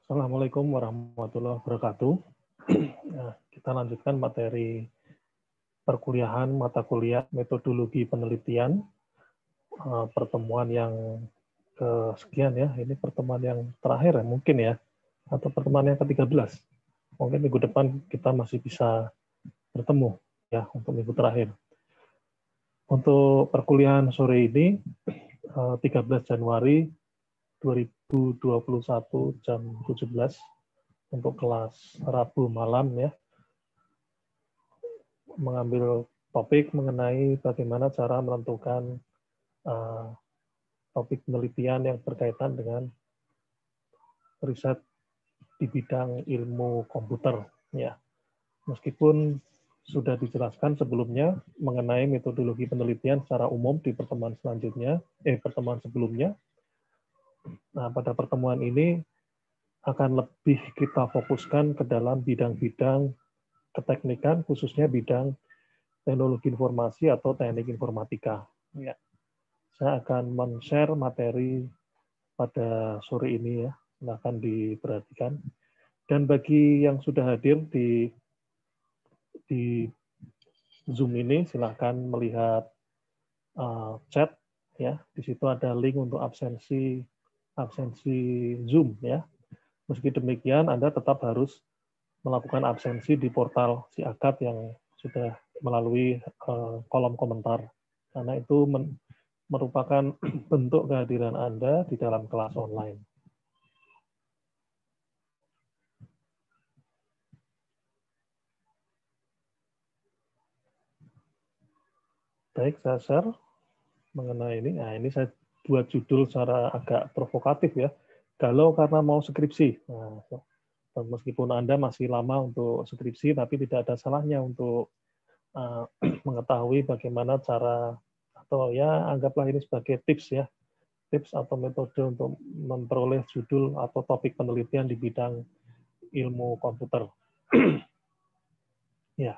Assalamualaikum warahmatullahi wabarakatuh. Nah, kita lanjutkan materi perkuliahan mata kuliah metodologi penelitian, pertemuan yang kesekian ya. Ini pertemuan yang terakhir ya mungkin ya, atau pertemuan yang ke-13. Mungkin minggu depan kita masih bisa bertemu ya untuk minggu terakhir. Untuk perkuliahan sore ini 13 Januari 2021 jam 17 untuk kelas Rabu malam ya, mengambil topik mengenai bagaimana cara menentukan topik penelitian yang berkaitan dengan riset di bidang ilmu komputer ya. Meskipun sudah dijelaskan sebelumnya mengenai metodologi penelitian secara umum di pertemuan sebelumnya. Nah, pada pertemuan ini akan lebih kita fokuskan ke dalam bidang-bidang keteknikan, khususnya bidang teknologi informasi atau teknik informatika. Ya. Saya akan men-share materi pada sore ini ya, silakan diperhatikan. Dan bagi yang sudah hadir di Zoom ini, silakan melihat chat ya. Di situ ada link untuk absensi Zoom ya. Meski demikian, Anda tetap harus melakukan absensi di portal SIAKAT yang sudah melalui kolom komentar. Karena itu merupakan bentuk kehadiran Anda di dalam kelas online. Baik, saya share mengenai ini. Nah, ini saya buat judul secara agak provokatif ya. Galau karena mau skripsi. Nah, meskipun Anda masih lama untuk skripsi, tapi tidak ada salahnya untuk mengetahui bagaimana cara, atau ya anggaplah ini sebagai tips ya, tips atau metode untuk memperoleh judul atau topik penelitian di bidang ilmu komputer. Ya.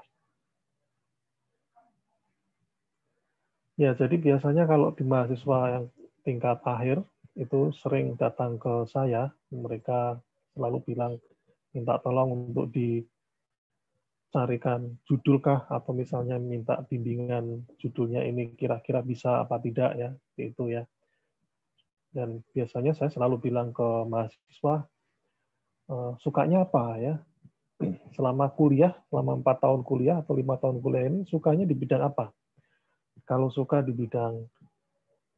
Ya, jadi biasanya kalau di mahasiswa yang tingkat akhir itu sering datang ke saya, mereka selalu bilang minta tolong untuk dicarikan judulkah, atau misalnya minta bimbingan judulnya ini kira-kira bisa apa tidak ya, itu ya. Dan biasanya saya selalu bilang ke mahasiswa, sukanya apa ya? Selama kuliah, selama 4 tahun kuliah atau 5 tahun kuliah ini, sukanya di bidang apa? Kalau suka di bidang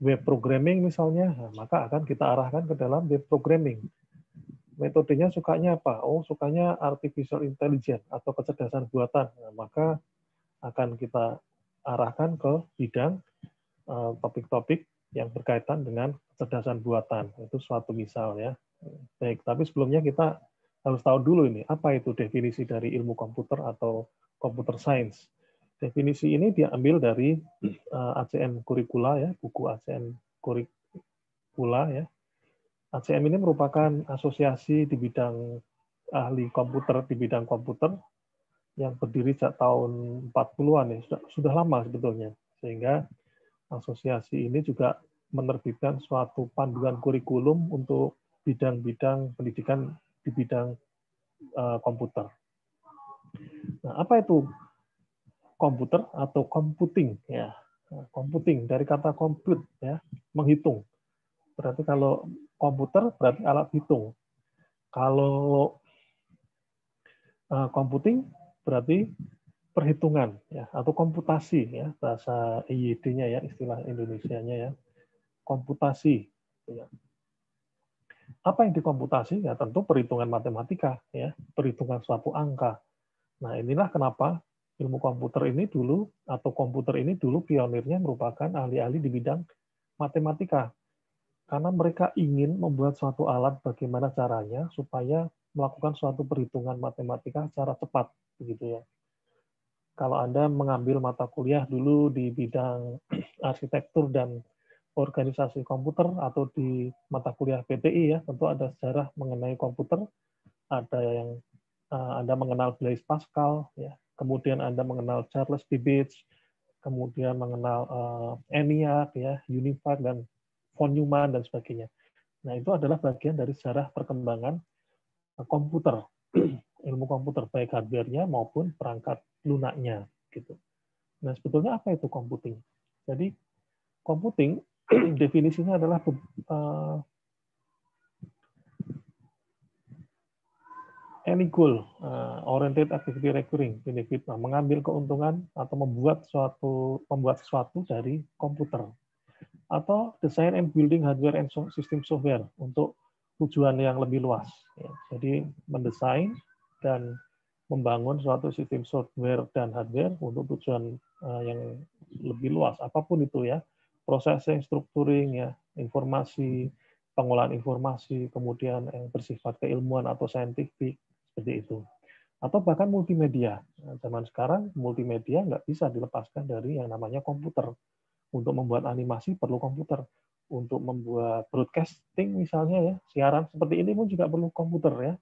web programming misalnya, maka akan kita arahkan ke dalam web programming. Metodenya sukanya apa? Oh, sukanya artificial intelligence atau kecerdasan buatan. Nah, maka akan kita arahkan ke bidang topik-topik yang berkaitan dengan kecerdasan buatan. Itu suatu misal ya. Baik, tapi sebelumnya kita harus tahu dulu ini, apa itu definisi dari ilmu komputer atau computer science. Definisi ini diambil dari ACM Curricula ya, buku ACM Curricula ya. ACM ini merupakan asosiasi di bidang ahli komputer di bidang komputer yang berdiri sejak tahun 40-an ya, sudah lama sebetulnya. Sehingga asosiasi ini juga menerbitkan suatu panduan kurikulum untuk bidang-bidang pendidikan di bidang komputer. Nah, apa itu komputer atau computing ya? Computing dari kata compute ya, menghitung. Berarti kalau komputer berarti alat hitung. Kalau computing berarti perhitungan ya, atau komputasi ya, bahasa IYD-nya ya, istilah Indonesianya ya. Komputasi ya. Apa yang dikomputasi? Ya tentu perhitungan matematika ya, perhitungan suatu angka. Nah, inilah kenapa ilmu komputer ini dulu, atau komputer ini dulu pionirnya merupakan ahli-ahli di bidang matematika. Karena mereka ingin membuat suatu alat bagaimana caranya supaya melakukan suatu perhitungan matematika secara cepat, begitu ya. Kalau Anda mengambil mata kuliah dulu di bidang arsitektur dan organisasi komputer, atau di mata kuliah PTI ya, tentu ada sejarah mengenai komputer, ada yang Anda mengenal Blaise Pascal, ya. Kemudian Anda mengenal Charles Babbage, kemudian mengenal ENIAC, ya, UNIVAC, dan von Neumann, dan sebagainya. Nah, itu adalah bagian dari sejarah perkembangan komputer, ilmu komputer baik hardware-nya maupun perangkat lunaknya gitu. Nah, sebetulnya apa itu computing? Jadi computing definisinya adalah any goal oriented activity recurring benefit, mengambil keuntungan atau membuat sesuatu dari komputer, atau design and building hardware and system software untuk tujuan yang lebih luas. Ya. Jadi mendesain dan membangun suatu sistem software dan hardware untuk tujuan yang lebih luas, apapun itu ya, processing, structuring ya, informasi, pengolahan informasi, kemudian yang bersifat keilmuan atau saintifik seperti itu, atau bahkan multimedia. Nah, zaman sekarang multimedia nggak bisa dilepaskan dari yang namanya komputer. Untuk membuat animasi perlu komputer. Untuk membuat broadcasting misalnya ya, siaran seperti ini pun juga perlu komputer ya.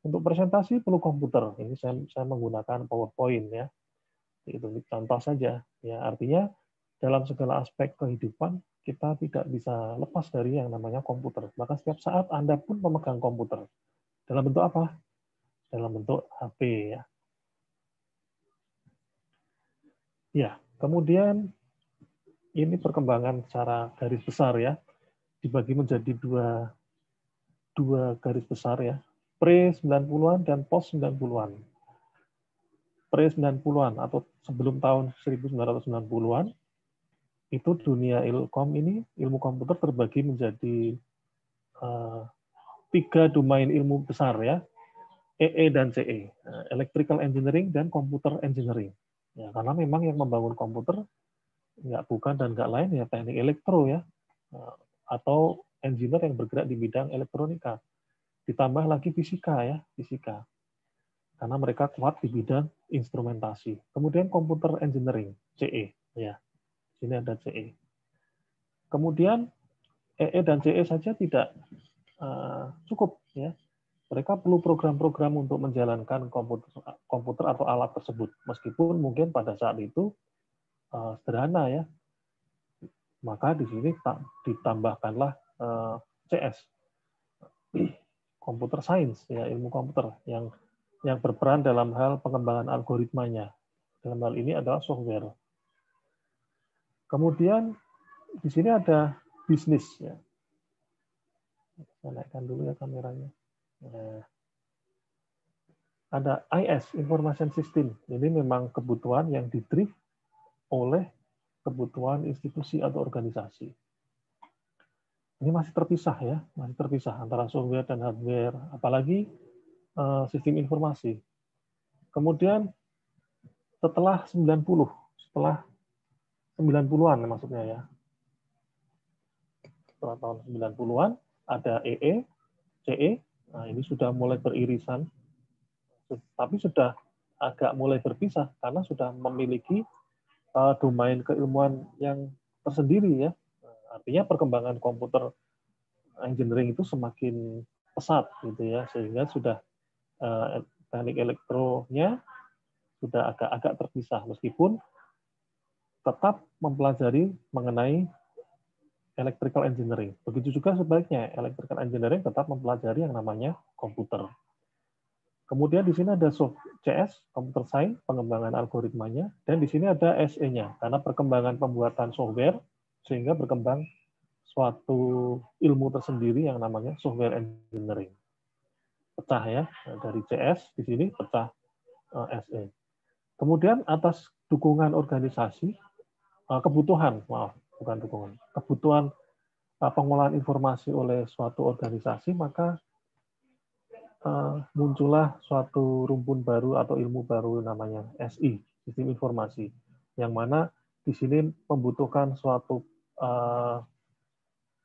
Untuk presentasi perlu komputer. Ini saya menggunakan PowerPoint ya. Itu contoh saja. Ya, artinya dalam segala aspek kehidupan kita tidak bisa lepas dari yang namanya komputer. Maka setiap saat Anda pun memegang komputer. Dalam bentuk apa? Dalam bentuk HP ya. Ya, kemudian ini perkembangan secara garis besar ya, dibagi menjadi dua garis besar ya, pre-90-an dan post-90-an. Pre-90-an atau sebelum tahun 1990-an, itu dunia ilmu komputer terbagi menjadi 3 domain ilmu besar ya, EE dan CE, Electrical Engineering dan Computer Engineering. Ya, karena memang yang membangun komputer bukan dan nggak lain ya teknik elektro ya, atau engineer yang bergerak di bidang elektronika. Ditambah lagi fisika ya, fisika. Karena mereka kuat di bidang instrumentasi. Kemudian computer engineering, CE ya. Sini ada CE. Kemudian EE dan CE saja tidak cukup ya. Mereka perlu program-program untuk menjalankan komputer atau alat tersebut. Meskipun mungkin pada saat itu sederhana ya. Maka di sini ditambahkanlah CS, computer science ya, ilmu komputer yang berperan dalam hal pengembangan algoritmanya. Dalam hal ini adalah software. Kemudian di sini ada bisnis ya. Saya naikkan dulu ya kameranya. Nah, ada IS, Information System. Ini memang kebutuhan yang didrive oleh kebutuhan institusi atau organisasi. Ini masih terpisah ya, masih terpisah antara software dan hardware, apalagi sistem informasi. Kemudian setelah 90-an maksudnya ya. Setelah tahun 90-an ada EE, CE. Nah, ini sudah mulai beririsan. Tapi sudah agak mulai berpisah karena sudah memiliki domain keilmuan yang tersendiri ya. Artinya perkembangan komputer engineering itu semakin pesat gitu ya, sehingga sudah teknik elektronya sudah agak-agak terpisah meskipun tetap mempelajari mengenai electrical engineering. Begitu juga sebaliknya, electrical engineering tetap mempelajari yang namanya komputer. Kemudian di sini ada CS, computer science, pengembangan algoritmanya, dan di sini ada SE-nya, karena perkembangan pembuatan software, sehingga berkembang suatu ilmu tersendiri yang namanya software engineering. Pecah ya, dari CS di sini pecah SE. Kemudian atas dukungan organisasi, kebutuhan pengolahan informasi oleh suatu organisasi, maka muncullah suatu rumpun baru atau ilmu baru namanya SI, sistem informasi, yang mana di sini membutuhkan suatu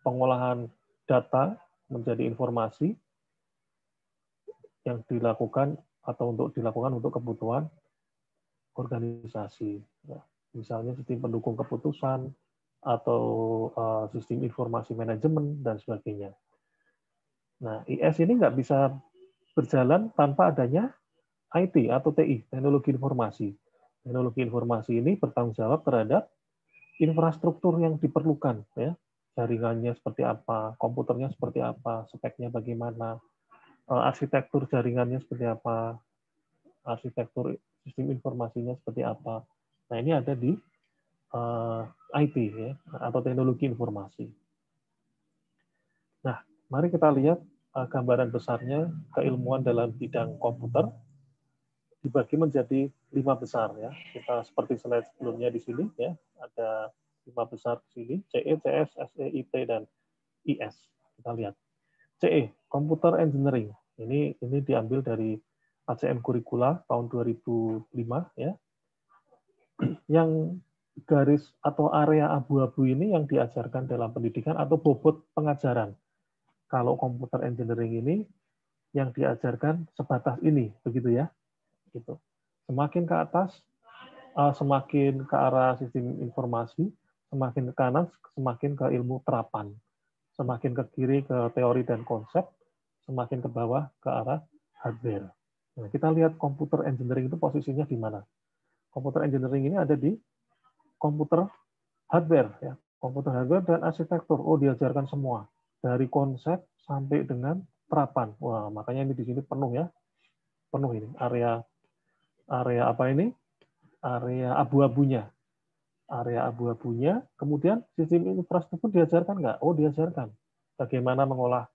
pengolahan data menjadi informasi yang dilakukan untuk kebutuhan organisasi. Misalnya sistem pendukung keputusan atau sistem informasi manajemen dan sebagainya. Nah, IS ini nggak bisa berjalan tanpa adanya IT atau TI, teknologi informasi. Teknologi informasi ini bertanggung jawab terhadap infrastruktur yang diperlukan, ya, jaringannya seperti apa, komputernya seperti apa, speknya bagaimana, arsitektur jaringannya seperti apa, arsitektur sistem informasinya seperti apa. Nah, ini ada di IT ya, atau teknologi informasi. Nah, mari kita lihat gambaran besarnya keilmuan dalam bidang komputer dibagi menjadi 5 besar ya. Kita seperti slide sebelumnya di sini ya, ada 5 besar di sini, CE, CS, SE, IT, dan IS. Kita lihat. CE, Computer Engineering. Ini diambil dari ACM Curricula tahun 2005 ya. Yang garis atau area abu-abu ini yang diajarkan dalam pendidikan atau bobot pengajaran. Kalau computer engineering ini yang diajarkan sebatas ini, begitu ya. Gitu. Semakin ke atas, semakin ke arah sistem informasi, semakin ke kanan, semakin ke ilmu terapan. Semakin ke kiri ke teori dan konsep, semakin ke bawah ke arah hardware. Nah, kita lihat computer engineering itu posisinya di mana. Computer engineering ini ada di komputer hardware, ya, komputer hardware dan arsitektur. Oh, diajarkan semua dari konsep sampai dengan terapan. Wah, makanya ini di sini penuh ya, penuh ini area apa ini? Area abu-abunya. Area abu-abunya. Kemudian sistem infrastruktur diajarkan nggak? Oh, diajarkan. Bagaimana mengolah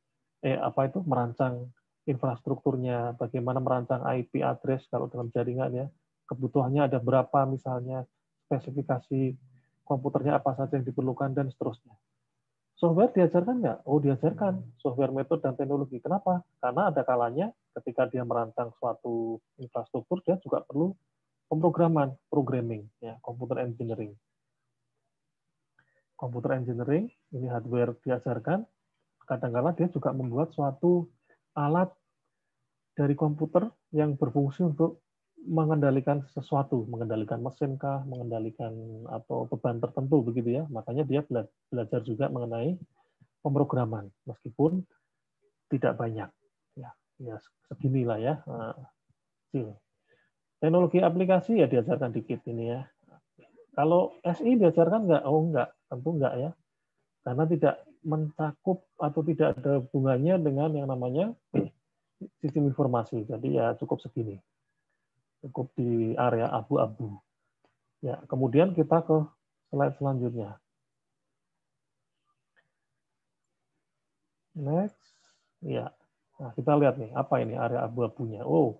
merancang infrastrukturnya, bagaimana merancang IP address kalau dalam jaringan ya, kebutuhannya ada berapa misalnya, spesifikasi komputernya apa saja yang diperlukan dan seterusnya. Software diajarkan nggak? Oh, diajarkan software, metode dan teknologi. Kenapa? Karena ada kalanya ketika dia merancang suatu infrastruktur dia juga perlu pemrograman, programming, ya, computer engineering. Computer engineering ini hardware diajarkan. Kadang-kala dia juga membuat suatu alat dari komputer yang berfungsi untuk mengendalikan sesuatu, mengendalikan mesin kah, mengendalikan atau beban tertentu begitu ya. Makanya dia belajar juga mengenai pemrograman, meskipun tidak banyak. Ya seginilah ya. Teknologi aplikasi ya diajarkan dikit ini ya. Kalau SI diajarkan nggak? Oh nggak, tentu nggak ya. Karena tidak mencakup atau tidak ada hubungannya dengan yang namanya sistem informasi. Jadi ya cukup segini. Cukup di area abu-abu. Ya, kemudian kita ke slide selanjutnya. Next. Ya. Nah, kita lihat nih, apa ini area abu-abunya. Oh,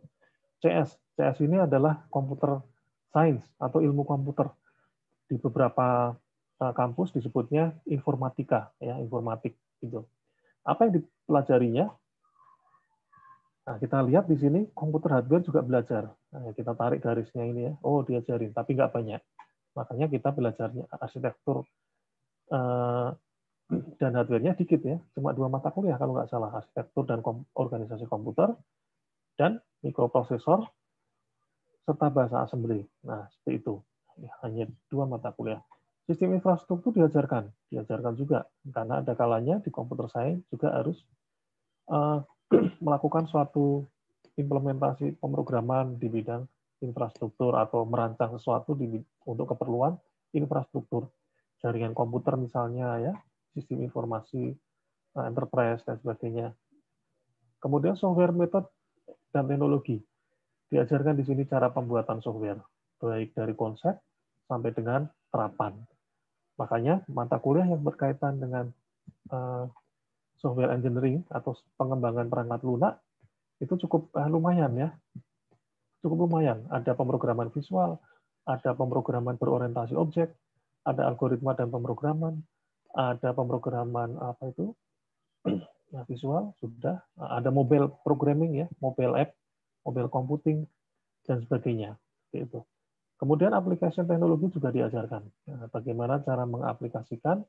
CS. CS ini adalah computer science atau ilmu komputer. Di beberapa kampus disebutnya informatika, ya, informatik gitu. Apa yang dipelajarinya? Nah, kita lihat di sini komputer hardware juga belajar. Nah, kita tarik garisnya ini ya. Oh, diajarin, tapi nggak banyak. Makanya kita belajarnya arsitektur dan hardware-nya dikit ya. Cuma 2 mata kuliah kalau nggak salah. Arsitektur dan organisasi komputer dan mikroprosesor serta bahasa assembly. Nah, seperti itu. Hanya 2 mata kuliah. Sistem infrastruktur diajarkan juga. Karena ada kalanya di komputer science juga harus melakukan suatu implementasi pemrograman di bidang infrastruktur atau merancang sesuatu untuk keperluan infrastruktur. Jaringan komputer misalnya ya, sistem informasi, enterprise, dan sebagainya. Kemudian software, metode, dan teknologi. Diajarkan di sini cara pembuatan software, baik dari konsep sampai dengan terapan. Makanya mata kuliah yang berkaitan dengan software engineering atau pengembangan perangkat lunak itu cukup lumayan ya. Cukup lumayan. Ada pemrograman visual, ada pemrograman berorientasi objek, ada algoritma dan pemrograman, ada pemrograman nah, visual sudah, ada mobile programming ya, mobile app, mobile computing dan sebagainya. Itu. Kemudian aplikasi teknologi juga diajarkan. Bagaimana cara mengaplikasikan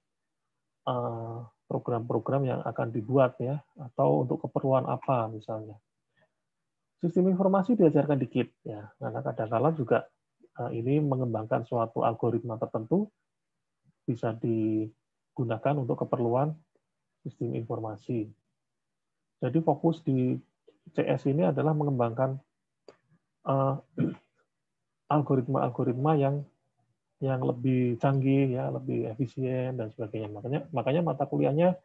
program-program yang akan dibuat ya, atau untuk keperluan apa misalnya. Sistem informasi diajarkan dikit ya, karena kadang-kala juga ini mengembangkan suatu algoritma tertentu bisa digunakan untuk keperluan sistem informasi. Jadi fokus di CS ini adalah mengembangkan algoritma-algoritma yang lebih canggih ya, lebih efisien dan sebagainya. Makanya mata kuliahnya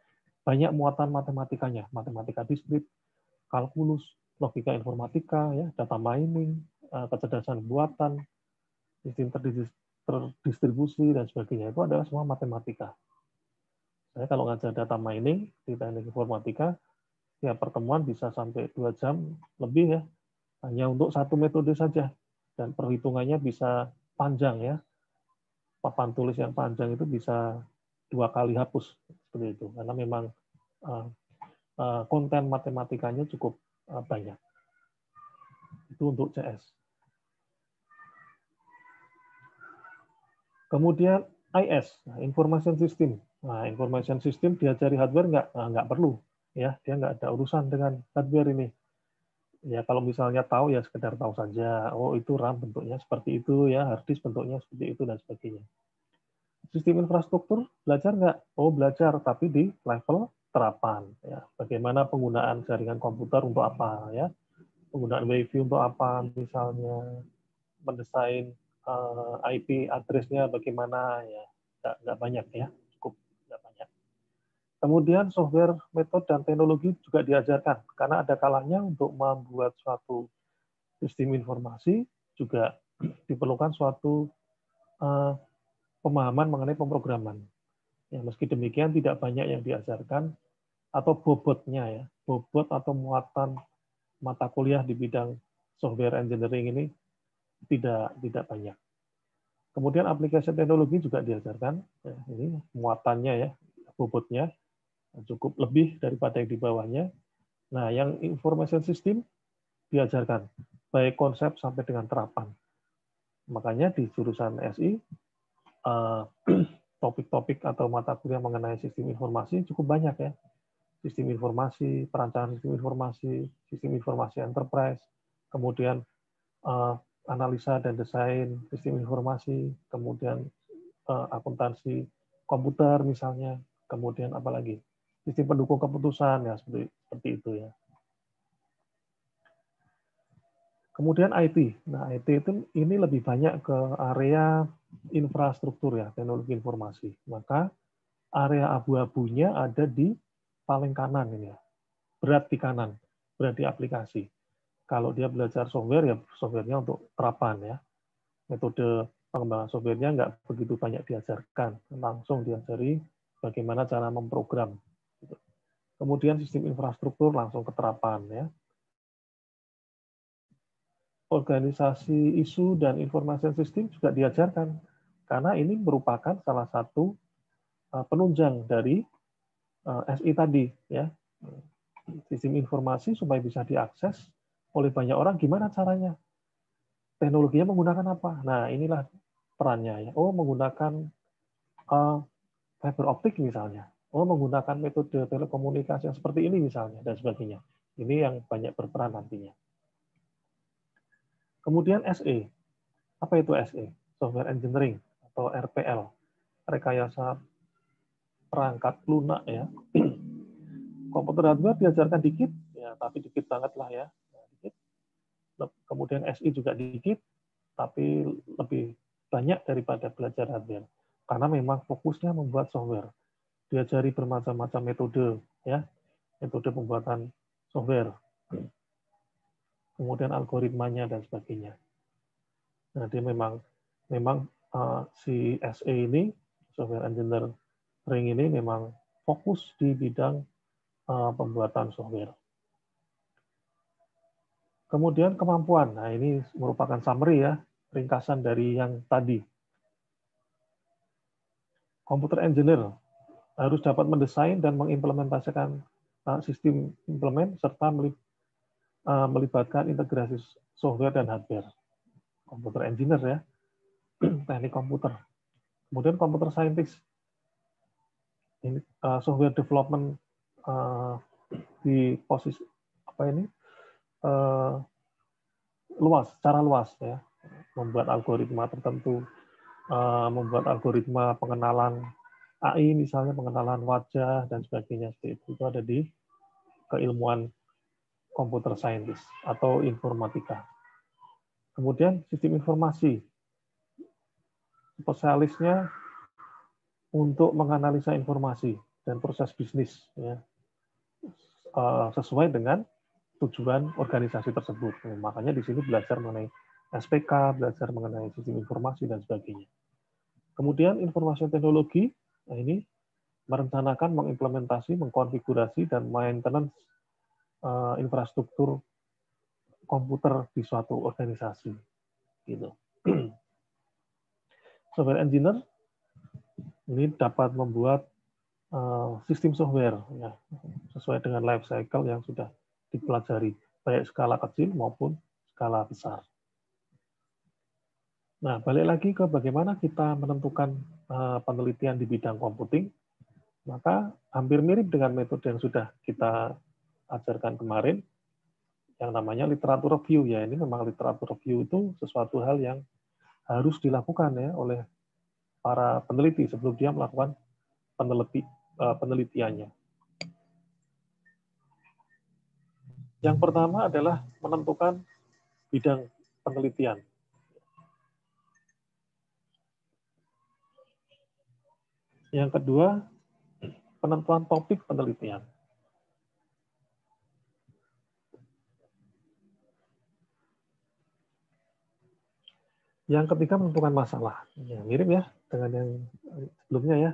banyak muatan matematikanya, matematika diskrit, kalkulus, logika informatika, ya, data mining, kecerdasan buatan, sistem terdistribusi, dan sebagainya. Itu adalah semua matematika. Saya kalau ngajar data mining di teknik informatika, ya pertemuan bisa sampai 2 jam lebih ya, hanya untuk satu metode saja. Dan perhitungannya bisa panjang ya. Papan tulis yang panjang itu bisa 2 kali hapus seperti itu, karena memang konten matematikanya cukup banyak. Itu untuk CS. Kemudian IS, Information System. Nah, Information System diajari hardware nggak perlu, ya, dia nggak ada urusan dengan hardware ini. Ya, kalau misalnya tahu ya sekedar tahu saja, oh itu RAM bentuknya seperti itu ya, hard disk bentuknya seperti itu dan sebagainya. Sistem infrastruktur belajar nggak? Oh belajar, tapi di level terapan. Ya, bagaimana penggunaan jaringan komputer untuk apa ya? Penggunaan WiFi untuk apa? Misalnya mendesain IP address-nya bagaimana ya? Nggak banyak ya, cukup nggak banyak. Kemudian software, metode, dan teknologi juga diajarkan, karena ada kalanya untuk membuat suatu sistem informasi juga diperlukan suatu pemahaman mengenai pemrograman. Ya, meski demikian tidak banyak yang diajarkan atau bobotnya ya, bobot atau muatan mata kuliah di bidang software engineering ini tidak banyak. Kemudian aplikasi teknologi juga diajarkan, ya, ini muatannya ya, bobotnya cukup lebih daripada yang di bawahnya. Nah, yang information system diajarkan baik konsep sampai dengan terapan. Makanya di jurusan SI topik-topik atau mata kuliah mengenai sistem informasi cukup banyak ya. Sistem informasi, perancangan sistem informasi enterprise, kemudian analisa dan desain sistem informasi, kemudian akuntansi komputer misalnya, kemudian apalagi sistem pendukung keputusan ya seperti itu ya. Kemudian IT. Nah, IT itu ini lebih banyak ke area infrastruktur ya, teknologi informasi. Maka area abu-abunya ada di paling kanan ini ya. Berat di kanan, berat di aplikasi. Kalau dia belajar software ya softwarenya untuk terapan ya. Metode pengembangan softwarenya nggak begitu banyak diajarkan, langsung diajari bagaimana cara memprogram. Kemudian sistem infrastruktur langsung ke terapan ya. Organisasi isu dan information system juga diajarkan karena ini merupakan salah satu penunjang dari SI tadi ya. Sistem informasi supaya bisa diakses oleh banyak orang, gimana caranya? Teknologinya menggunakan apa? Nah, inilah perannya ya. Oh, menggunakan fiber optik misalnya. Oh, menggunakan metode telekomunikasi yang seperti ini misalnya dan sebagainya. Ini yang banyak berperan nantinya. Kemudian SE. Apa itu SE? Software Engineering atau RPL. Rekayasa perangkat lunak ya. Komputer hardware diajarkan dikit, ya tapi dikit banget lah ya. Dikit. Kemudian SI juga dikit, tapi lebih banyak daripada belajar hardware. Karena memang fokusnya membuat software. Diajari bermacam-macam metode, ya, metode pembuatan software. Kemudian algoritmanya dan sebagainya. Nah, dia memang si SE ini, software engineering ini memang fokus di bidang pembuatan software. Kemudian kemampuan. Nah, ini merupakan summary ya, ringkasan dari yang tadi. Computer engineer harus dapat mendesain dan mengimplementasikan sistem implement serta melibatkan integrasi software dan hardware. Computer engineer ya, teknik komputer. Kemudian computer scientist, ini software development di posisi apa ini secara luas ya, membuat algoritma tertentu, membuat algoritma pengenalan AI misalnya, pengenalan wajah dan sebagainya, itu ada di keilmuan computer scientist atau informatika. Kemudian sistem informasi, spesialisnya untuk menganalisa informasi dan proses bisnis ya, sesuai dengan tujuan organisasi tersebut. Makanya di sini belajar mengenai SPK, belajar mengenai sistem informasi, dan sebagainya. Kemudian informasi teknologi, nah ini merencanakan, mengimplementasi, mengkonfigurasi, dan maintenance infrastruktur komputer di suatu organisasi. Gitu. Software engineer ini dapat membuat sistem software ya, sesuai dengan life cycle yang sudah dipelajari, baik skala kecil maupun skala besar. Nah, balik lagi ke bagaimana kita menentukan penelitian di bidang computing, maka hampir mirip dengan metode yang sudah kita ajarkan kemarin, yang namanya literatur review. Ya, ini memang literatur review itu sesuatu hal yang harus dilakukan ya oleh para peneliti sebelum dia melakukan penelitiannya. Yang pertama adalah menentukan bidang penelitian. Yang kedua, penentuan topik penelitian. Yang ketiga, menentukan masalah. Ya, mirip ya dengan yang sebelumnya ya.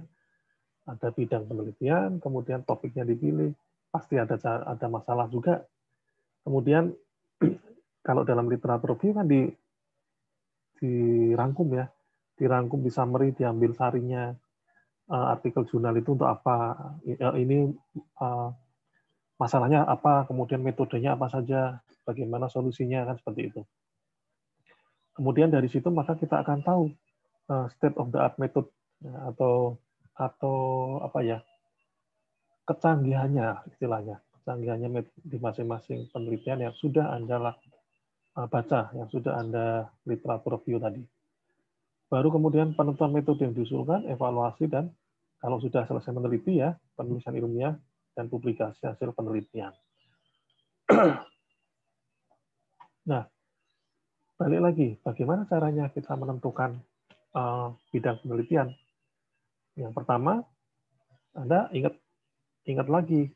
Ada bidang penelitian, kemudian topiknya dipilih, pasti ada masalah juga. Kemudian kalau dalam literatur review kan dirangkum ya, dirangkum di summary, diambil sarinya artikel jurnal itu untuk apa, ini masalahnya apa, kemudian metodenya apa saja, bagaimana solusinya, kan seperti itu. Kemudian dari situ maka kita akan tahu state of the art method atau apa ya, kecanggihannya istilahnya, kecanggihannya di masing-masing penelitian yang sudah Anda baca, yang sudah Anda literatur review tadi. Baru kemudian penentuan metode yang diusulkan, evaluasi, dan kalau sudah selesai meneliti ya, penulisan ilmiah dan publikasi hasil penelitian. Nah, balik lagi, bagaimana caranya kita menentukan bidang penelitian? Yang pertama, Anda ingat lagi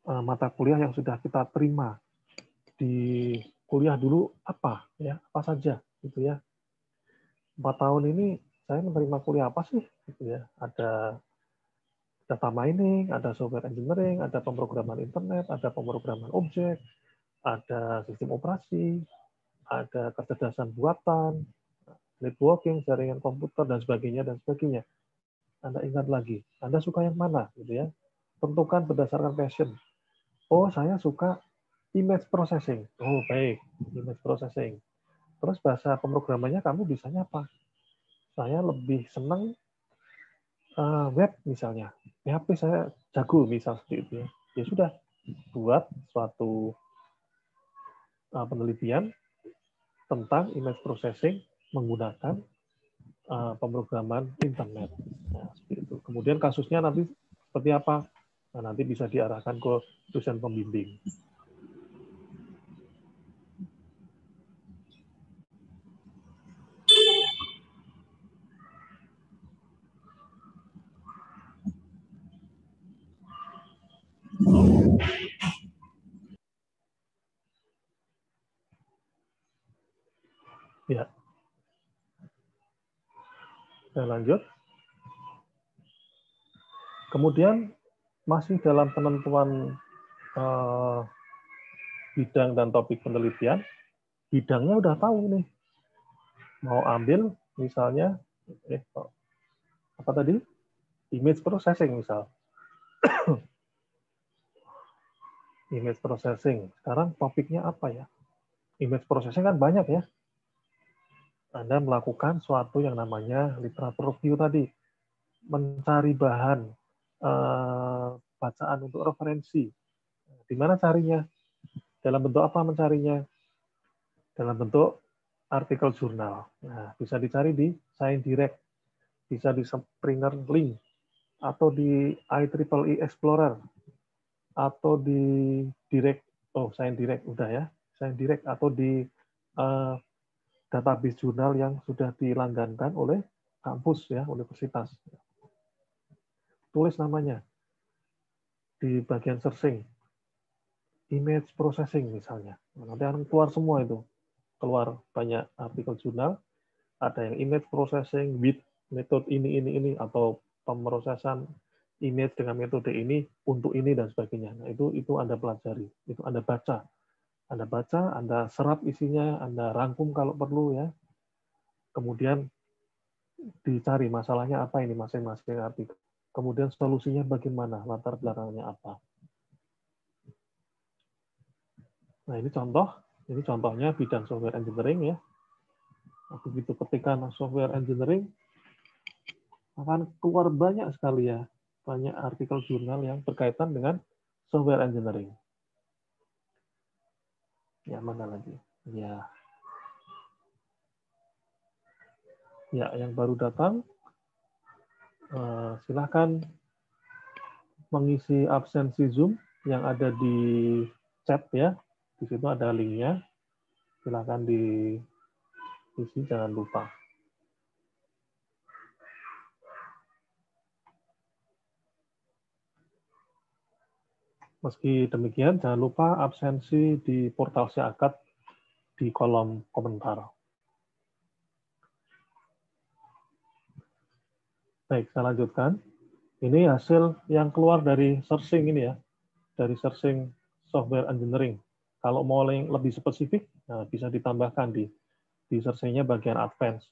mata kuliah yang sudah kita terima di kuliah dulu apa saja gitu ya. 4 tahun ini saya menerima kuliah apa sih gitu ya. Ada data mining, ada software engineering, ada pemrograman internet, ada pemrograman objek, ada sistem operasi, ada kecerdasan buatan, networking, jaringan komputer, dan sebagainya, dan sebagainya. Anda ingat lagi, Anda suka yang mana, gitu ya. Tentukan berdasarkan passion. Oh, saya suka image processing. Oh, baik, image processing. Terus bahasa pemrogramannya kamu bisanya apa? Saya lebih senang web misalnya. PHP saya jago, misal seperti itu ya. Ya sudah, buat suatu penelitian tentang image processing menggunakan pemrograman internet. Nah, seperti itu. Kemudian kasusnya nanti seperti apa? Nah, nanti bisa diarahkan ke dosen pembimbing. Ya. Saya lanjut. Kemudian masih dalam penentuan bidang dan topik penelitian, bidangnya udah tahu nih. Mau ambil misalnya apa tadi? Image processing misal. Image processing. Sekarang topiknya apa ya? Image processing kan banyak ya. Anda melakukan suatu yang namanya literatur review tadi. Mencari bahan bacaan untuk referensi. Di mana carinya? Dalam bentuk apa mencarinya? Dalam bentuk artikel jurnal. Nah, bisa dicari di ScienceDirect, bisa di Springer Link, atau di IEEE Explorer, atau di ScienceDirect udah ya, ScienceDirect, atau di database jurnal yang sudah dilanggankan oleh kampus ya, universitas. Tulis namanya di bagian searching. image processing misalnya. Nanti akan keluar semua itu. Keluar banyak artikel jurnal, ada yang image processing with metode ini, atau pemrosesan image dengan metode ini untuk ini dan sebagainya. Nah, itu Anda pelajari, itu Anda baca. Anda serap isinya, Anda rangkum kalau perlu ya. Kemudian dicari masalahnya apa ini masing-masing artikel. Kemudian solusinya bagaimana, latar belakangnya apa. Nah, ini contohnya bidang software engineering ya. Begitu ketikan software engineering, akan keluar banyak sekali ya, banyak artikel jurnal yang berkaitan dengan software engineering. Ya, mana lagi? Ya, yang baru datang, silahkan mengisi absensi Zoom yang ada di chat ya. Di situ ada linknya. Silahkan diisi, jangan lupa. Meski demikian, jangan lupa absensi di portal Seakat di kolom komentar. Baik, saya lanjutkan. Ini hasil yang keluar dari searching ini ya, dari searching software engineering. Kalau mau lebih spesifik, nah bisa ditambahkan di searching-nya bagian advance.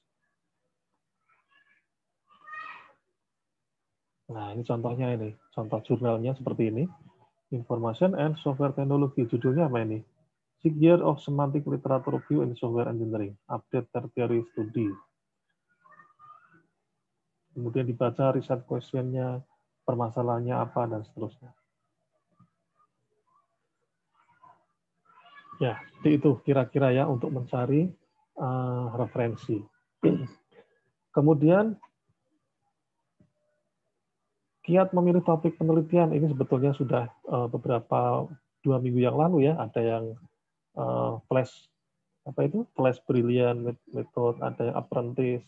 Nah, ini contohnya ini, contoh jurnalnya seperti ini. Information and Software Technology, judulnya apa ini? 6 Years of Semantic Literature Review in Software Engineering, Update Tertiary Study. Kemudian dibaca riset question-nya, permasalahannya apa, dan seterusnya. Ya, itu kira-kira ya untuk mencari referensi. Kemudian, kiat memilih topik penelitian, ini sebetulnya sudah beberapa 2 minggu yang lalu ya, ada yang flash brilliant method, ada yang apprentice,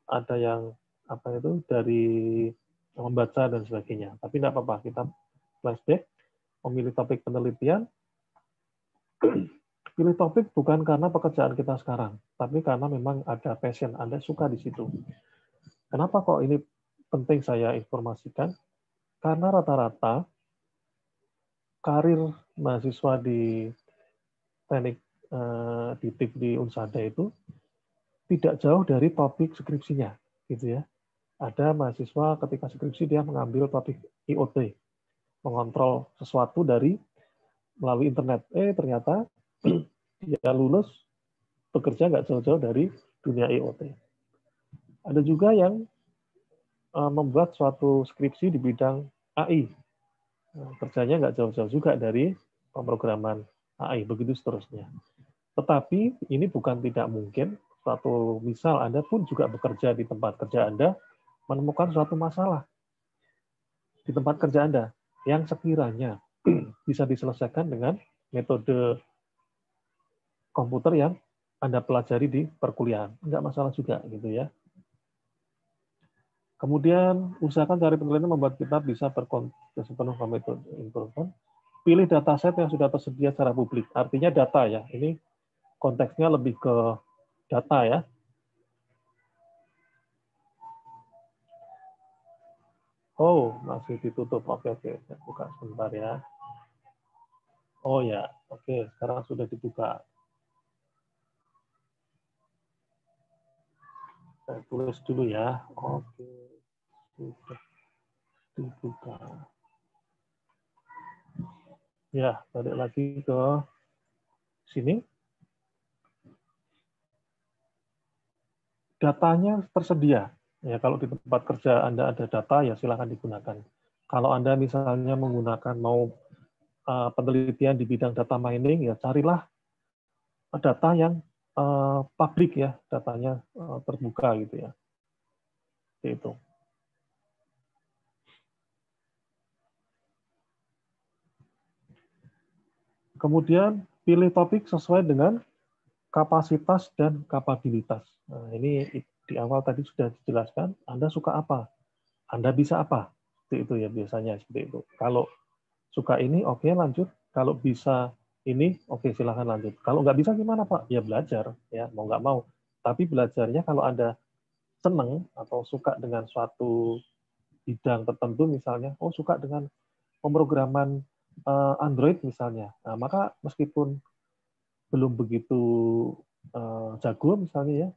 ada yang dari membaca dan sebagainya. Tapi tidak apa-apa, kita flashback, memilih topik penelitian. Pilih topik bukan karena pekerjaan kita sekarang, tapi karena memang ada passion, Anda suka di situ. Kenapa kok ini penting saya informasikan? Karena rata-rata karir mahasiswa di teknik di TIP di Unsada itu tidak jauh dari topik skripsinya, gitu ya. Ada mahasiswa ketika skripsi dia mengambil topik IoT, mengontrol sesuatu melalui internet. Ternyata dia lulus bekerja nggak jauh-jauh dari dunia IoT. Ada juga yang membuat suatu skripsi di bidang AI. Kerjanya nggak jauh-jauh juga dari pemrograman AI, begitu seterusnya. Tetapi ini bukan tidak mungkin, suatu misal Anda pun juga bekerja di tempat kerja Anda, menemukan suatu masalah di tempat kerja Anda yang sekiranya bisa diselesaikan dengan metode komputer yang Anda pelajari di perkuliahan. Enggak masalah juga gitu ya. Kemudian usahakan cari penelitian membuat kita bisa berkonsentrasi penuh ke metode improvement. Pilih dataset yang sudah tersedia secara publik. Artinya data ya. Ini konteksnya lebih ke data ya. Oh, masih ditutup. Oke. Saya buka sebentar ya. Oh ya, oke. Sekarang sudah dibuka. Saya tulis dulu ya. Oke. Sudah dibuka. Ya, balik lagi ke sini. Datanya tersedia. Ya, kalau di tempat kerja Anda ada data, ya silakan digunakan. Kalau Anda misalnya menggunakan penelitian di bidang data mining, ya carilah data yang publik ya, datanya terbuka gitu ya. Itu. Kemudian pilih topik sesuai dengan kapasitas dan kapabilitas. Nah, ini di awal tadi sudah dijelaskan, Anda suka apa? Anda bisa apa? Seperti itu ya biasanya seperti itu. Kalau suka ini, oke lanjut. Kalau bisa ini, oke silahkan lanjut. Kalau nggak bisa gimana Pak? Ya belajar, ya mau nggak mau. Tapi belajarnya kalau Anda senang atau suka dengan suatu bidang tertentu misalnya, oh suka dengan pemrograman Android misalnya, nah, maka meskipun belum begitu jago misalnya ya,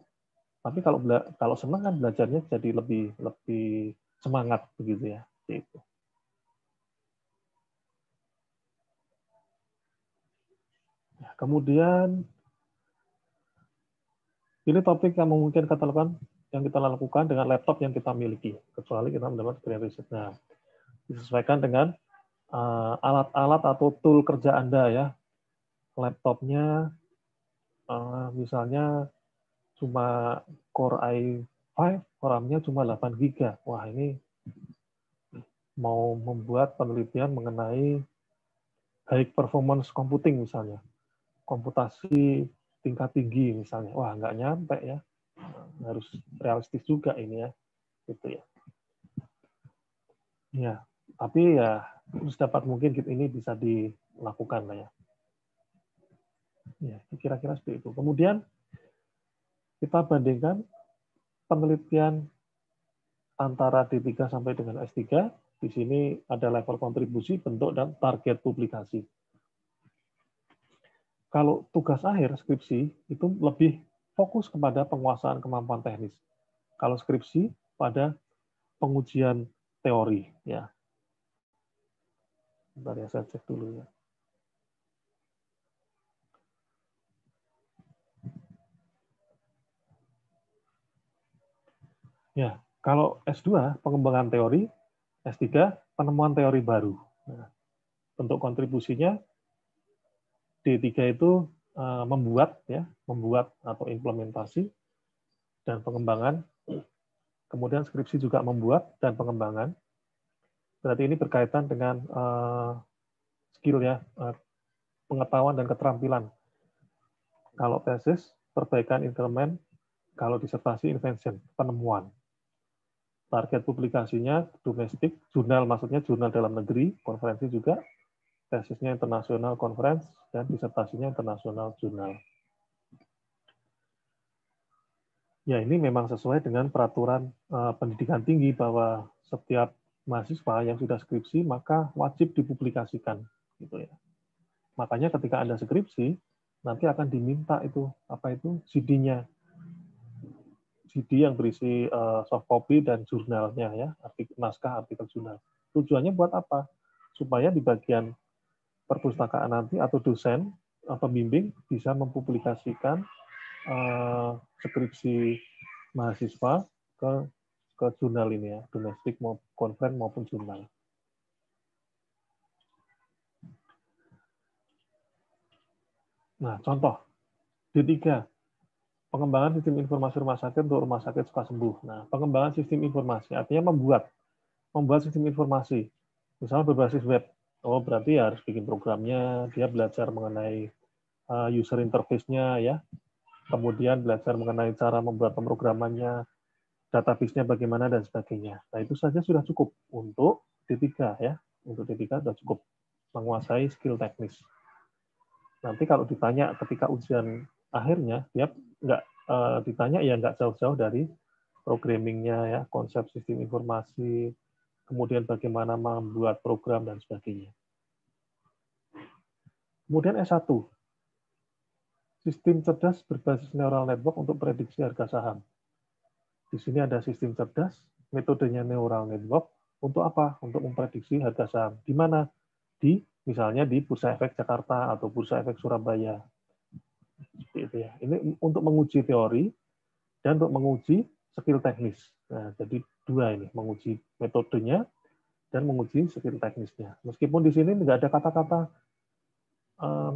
tapi kalau senang kan belajarnya jadi lebih lebih semangat begitu ya. Gitu. Nah, kemudian ini topik yang mungkin kita lakukan dengan laptop yang kita miliki, kecuali kita mendapat green research. Nah, disesuaikan dengan alat-alat atau tool kerja Anda ya. Laptopnya misalnya cuma Core i5, RAM-nya cuma 8 GB. Wah, ini mau membuat penelitian mengenai high performance computing misalnya. Komputasi tingkat tinggi misalnya. Wah, nggak nyampe ya. Harus realistis juga ini ya. Gitu ya. Ya, tapi ya dapat mungkin ini bisa dilakukan lah ya. Ya, kira-kira seperti itu. Kemudian kita bandingkan penelitian antara D3 sampai dengan S3. Di sini ada level kontribusi, bentuk, dan target publikasi. Kalau tugas akhir skripsi itu lebih fokus kepada penguasaan kemampuan teknis. Kalau skripsi pada pengujian teori ya. Bentar ya, saya cek dulu ya. Ya, kalau S2 pengembangan teori, S3 penemuan teori baru. Nah, bentuk kontribusinya D3 itu membuat atau implementasi dan pengembangan. Kemudian skripsi juga membuat dan pengembangan. Berarti ini berkaitan dengan skill ya, pengetahuan dan keterampilan. Kalau tesis, perbaikan increment. Kalau disertasi, invention, penemuan. Target publikasinya domestik, jurnal maksudnya jurnal dalam negeri, konferensi juga, tesisnya internasional conference, dan disertasinya internasional jurnal. Ya, ini memang sesuai dengan peraturan pendidikan tinggi bahwa setiap mahasiswa yang sudah skripsi maka wajib dipublikasikan, gitu ya. Makanya ketika Anda skripsi, nanti akan diminta itu CD-nya, CD yang berisi soft copy dan jurnalnya ya, naskah artikel jurnal. Tujuannya buat apa? Supaya di bagian perpustakaan nanti atau dosen pembimbing bisa mempublikasikan skripsi mahasiswa ke jurnal ini ya, domestik conference maupun jurnal. Nah, contoh D3, pengembangan sistem informasi rumah sakit untuk rumah sakit Sukasembuh. Nah, pengembangan sistem informasi artinya membuat sistem informasi, misalnya berbasis web. Oh, berarti ya harus bikin programnya, dia belajar mengenai user interface-nya ya, kemudian belajar mengenai cara membuat pemrogramannya, database-nya bagaimana dan sebagainya. Nah, itu saja sudah cukup untuk D3 ya. Untuk D3 sudah cukup menguasai skill teknis. Nanti kalau ditanya ketika ujian akhirnya, dia nggak ditanya ya nggak jauh-jauh dari programmingnya ya, konsep sistem informasi, kemudian bagaimana membuat program dan sebagainya. Kemudian S1, sistem cerdas berbasis neural network untuk prediksi harga saham. Di sini ada sistem cerdas, metodenya neural network, untuk apa? Untuk memprediksi harga saham. Di mana? Misalnya di Bursa Efek Jakarta atau Bursa Efek Surabaya. Seperti itu ya. Ini untuk menguji teori dan untuk menguji skill teknis. Nah, jadi dua ini, menguji metodenya dan menguji skill teknisnya. Meskipun di sini nggak ada kata-kata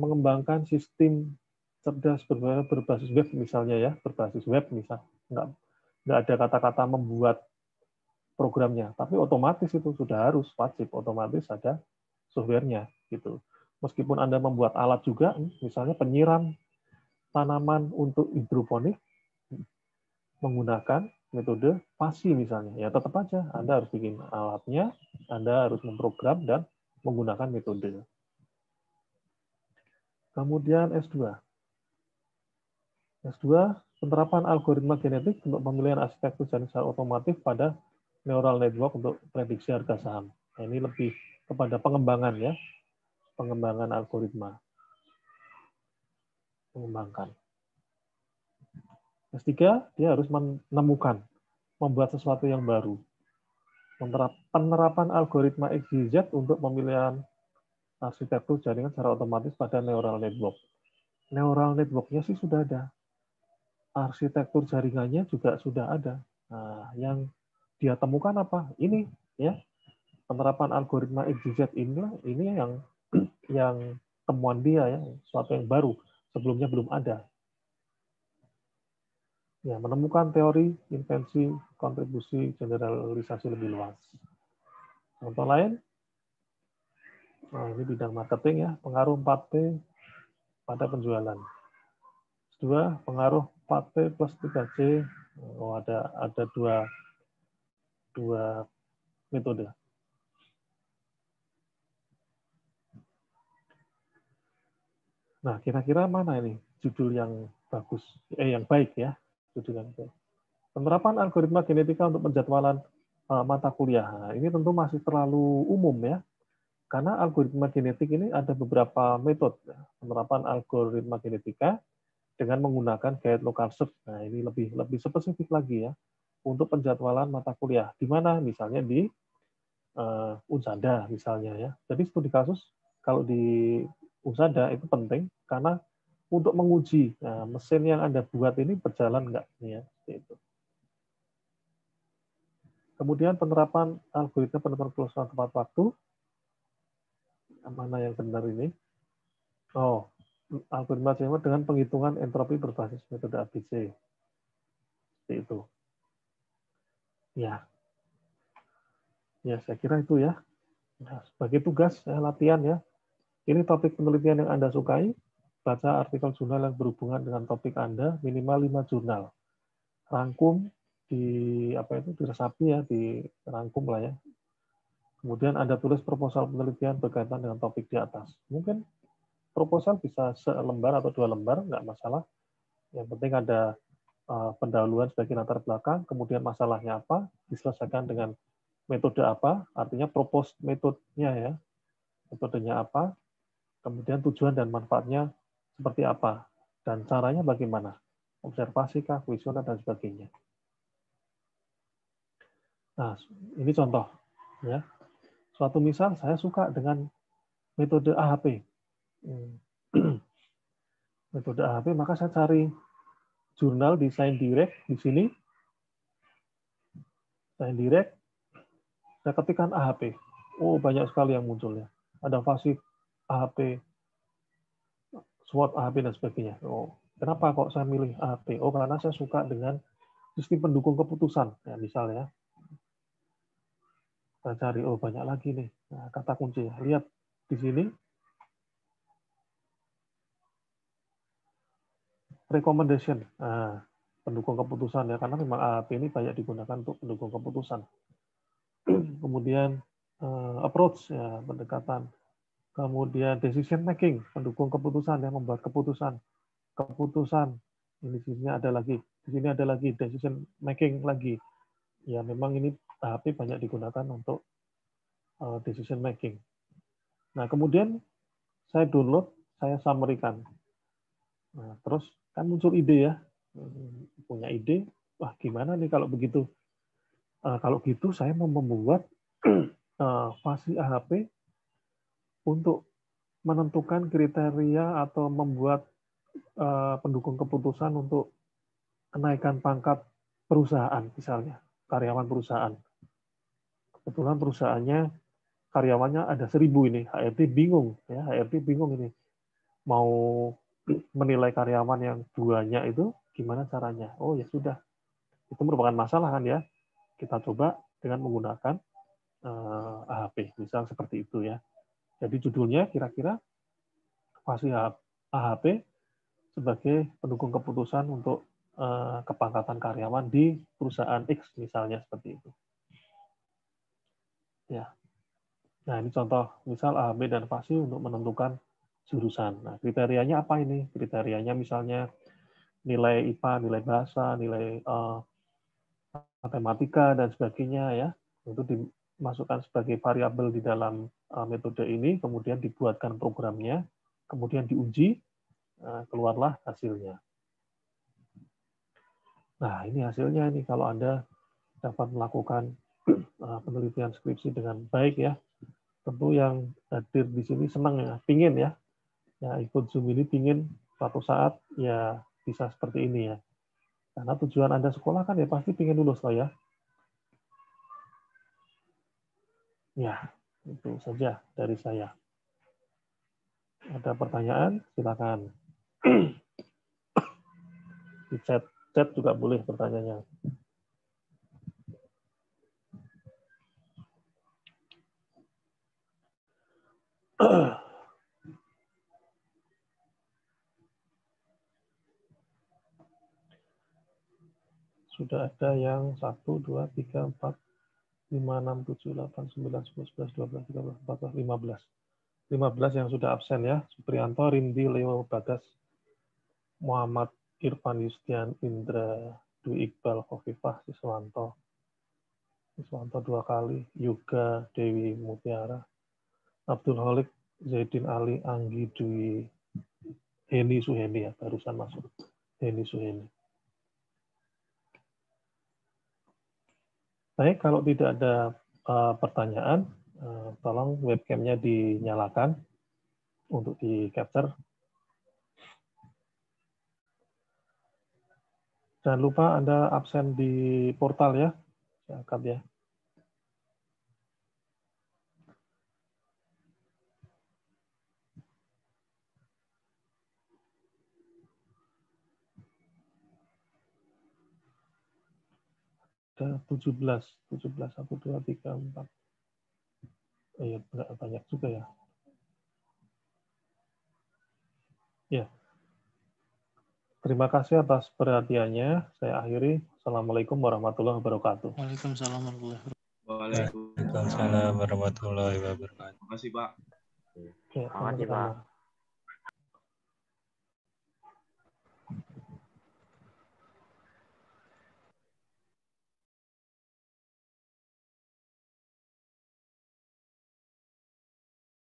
mengembangkan sistem cerdas berbasis web misalnya ya, berbasis web misal, nggak ada kata-kata membuat programnya, tapi otomatis itu sudah harus wajib, otomatis ada softwarenya gitu. Meskipun Anda membuat alat juga, misalnya penyiram tanaman untuk hidroponik menggunakan metode pasi misalnya, ya tetap aja Anda harus bikin alatnya, Anda harus memprogram dan menggunakan metode. Kemudian S2. S2, penerapan algoritma genetik untuk pemilihan arsitektur jaringan secara otomatis pada neural network untuk prediksi harga saham. Nah, ini lebih kepada pengembangan ya, pengembangan algoritma. Mengembangkan. S3, dia harus menemukan, membuat sesuatu yang baru. Penerapan algoritma XYZ untuk pemilihan arsitektur jaringan secara otomatis pada neural network. Neural network-nya sih sudah ada. Arsitektur jaringannya juga sudah ada. Nah, yang dia temukan apa? Ini ya. Penerapan algoritma XYZ ini yang temuan dia ya, sesuatu yang baru, sebelumnya belum ada. Ya, menemukan teori, invensi, kontribusi, generalisasi lebih luas. Contoh lain, nah ini bidang marketing ya, pengaruh 4P pada penjualan. Kedua, pengaruh 4P plus 3C. Oh, ada dua metode. Nah, kira-kira mana ini judul yang bagus, yang baik ya, judul yang baik. Penerapan algoritma genetika untuk penjadwalan mata kuliah. Nah, ini tentu masih terlalu umum ya, karena algoritma genetik ini ada beberapa metode. Penerapan algoritma genetika dengan menggunakan guide local search. Nah, ini lebih spesifik lagi ya, untuk penjadwalan mata kuliah. Di mana? Misalnya di Unsada misalnya ya. Jadi studi kasus kalau di Unsada itu penting karena untuk menguji mesin yang Anda buat ini berjalan enggak ya, itu. Kemudian penerapan algoritma penentuan kelulusan tepat waktu. Mana yang benar ini? Oh, algoritma dengan penghitungan entropi berbasis metode ABC. Seperti itu. Ya. Ya, saya kira itu ya. Nah, sebagai tugas latihan ya. Ini topik penelitian yang Anda sukai. Baca artikel jurnal yang berhubungan dengan topik Anda, minimal 5 jurnal. Rangkum diresapi ya, dirangkum lah ya. Kemudian Anda tulis proposal penelitian berkaitan dengan topik di atas. Mungkin proposal bisa selembar atau 2 lembar, nggak masalah. Yang penting ada pendahuluan sebagai latar belakang, kemudian masalahnya apa, diselesaikan dengan metode apa, artinya propose metodenya ya, metodenya apa, kemudian tujuan dan manfaatnya seperti apa, dan caranya bagaimana, observasi kah, kuesioner, dan sebagainya. Nah, ini contoh. Ya. Suatu misal, saya suka dengan metode AHP. Metode AHP, maka saya cari jurnal desain direct di sini. Desain direct, saya ketikkan AHP. Oh, banyak sekali yang muncul ya. Ada FASIP, AHP, SWOT, AHP, dan sebagainya. Oh, kenapa kok saya milih AHP? Oh, karena saya suka dengan sistem pendukung keputusan. Ya, misalnya, saya cari, oh banyak lagi nih. Nah, kata kunci. Lihat di sini. Recommendation. Nah, pendukung keputusan ya, karena memang AHP ini banyak digunakan untuk pendukung keputusan. Kemudian approach ya, pendekatan. Kemudian decision making, pendukung keputusan yang membuat keputusan. Keputusan. Ini di sini ada lagi. Di sini ada lagi decision making lagi. Ya memang ini AHP banyak digunakan untuk decision making. Nah, kemudian saya download, saya summary-kan. Nah, terus kan muncul ide ya. Punya ide, wah gimana nih kalau begitu? Kalau gitu saya mau membuat fasi AHP untuk menentukan kriteria atau membuat pendukung keputusan untuk kenaikan pangkat perusahaan, misalnya karyawan perusahaan. Kebetulan perusahaannya karyawannya ada 1000 ini, HRD bingung ya, HRD bingung ini mau menilai karyawan yang banyak itu gimana caranya? Oh ya sudah, itu merupakan masalah kan ya. Kita coba dengan menggunakan AHP, misal seperti itu ya. Jadi judulnya kira-kira fasi AHP sebagai pendukung keputusan untuk kepangkatan karyawan di perusahaan X misalnya seperti itu. Ya. Nah, ini contoh misal AHP dan fasi untuk menentukan jurusan. Nah, kriterianya apa ini? Kriterianya misalnya nilai IPA, nilai bahasa, nilai matematika, dan sebagainya ya. Itu dimasukkan sebagai variabel di dalam metode ini, kemudian dibuatkan programnya, kemudian diuji, keluarlah hasilnya. Nah, ini hasilnya ini kalau Anda dapat melakukan penelitian skripsi dengan baik ya. Tentu yang hadir di sini senang ya, pingin ya ikut Zoom ini, pingin suatu saat ya bisa seperti ini ya. Karena tujuan Anda sekolah kan ya pasti pingin lulus lah ya. Ya, itu saja dari saya. Ada pertanyaan? Silakan. Di chat juga boleh pertanyaannya. Sudah ada yang 1, 2, 3, 4, 5, 6, 7, 8, 9, 10, 11, 12, 13, 14, 15. 15 yang sudah absen ya. Supriyanto, Rindi, Leo, Bagas, Muhammad, Irfan, Yustian, Indra, Dwi Iqbal, Khofifah, Siswanto 2 kali, Yoga, Dewi Mutiara, Abdul Holik, Zaidin Ali, Anggi, Dwi, Heni Suheni ya, barusan masuk. Heni Suheni. Baik, kalau tidak ada pertanyaan, tolong webcam-nya dinyalakan untuk di-capture. Jangan lupa Anda absen di portal ya. Saya angkat ya. Ada 17, 1, 2, 3, 4. Iya, enggak banyak juga ya. Ya. Terima kasih atas perhatiannya. Saya akhiri. Assalamualaikum warahmatullahi wabarakatuh. Waalaikumsalam warahmatullahi wabarakatuh. Waalaikumsalam warahmatullahi wabarakatuh. Terima kasih, Pak. Ya, sama-sama.